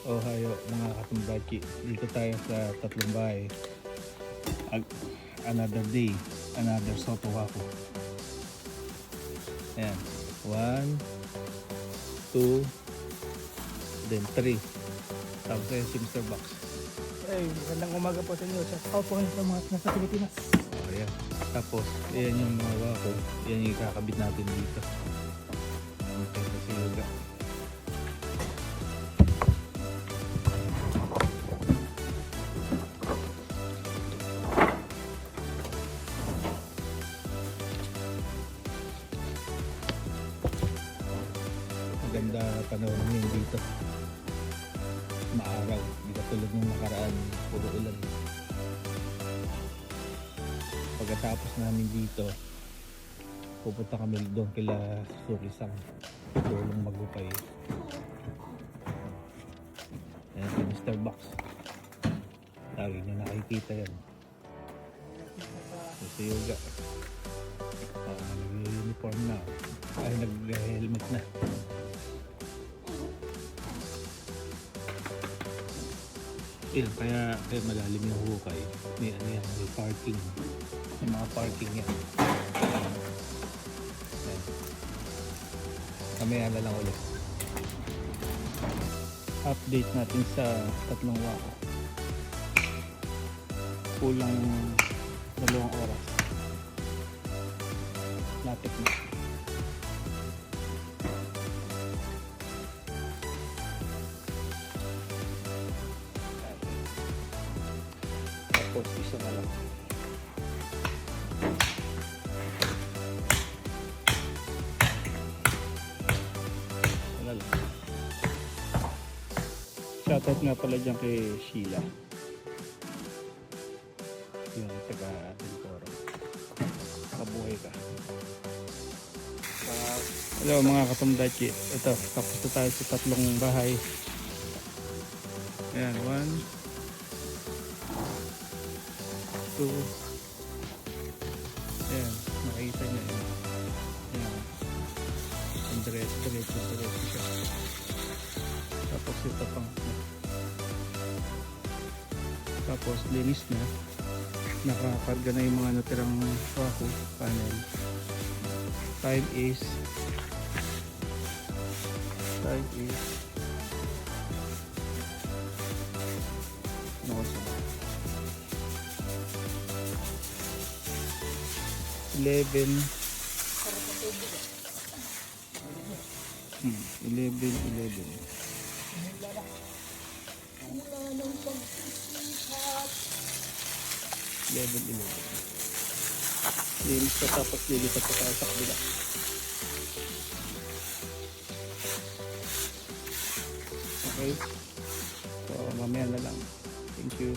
Ohio mga katumbachi, dito tayo sa tatlong bahay. Another day, another soto wako. Ayan, 1, 2, then 3. Tapos ayan si Mr. Box. Ay, magandang umaga po sa inyo. Shout out po sa mga nasa Pilipinas. Ayan. Tapos ayan yung mga wako, yan yung kakabit natin dito. Okay, kasi yoga. Maganda panahon ngayon dito, maaraw, di katulad ng nakaraan, puro ulan. Pagkatapos namin dito, pupunta kami doon kila Sukisang, tulong magupay. Ayan si Mr. Box, lagi nyo nakikita yan. So, si Yoga, nag-uniform na, ay nag-helmet na. Yan, kaya malalim yung hukay. May ano yan, may parking. May mga parking yan. Yan. Kamaya na lang ulit. Update natin sa tatlong wako. Kulang 2 oras. Lapit na. Tapos isa na lang. Wala lang. Shoutout nga pala dyan kay Sheila. Yung taga Antoro. Kabuhay ka. Hello mga katumdachi. Ito, tapos na tayo sa tatlong bahay. Ayan, 1, 2. Ayan, nakita niya yun. Ayan. Diretso siya. Tapos ito pang. Tapos linis na. Nakakarga na yung mga natirang wako panel. Time is no, 11. 11. Linis pa, tapos lilipat pa tayo sa kabila. Okay, so mamaya na lang. Thank you.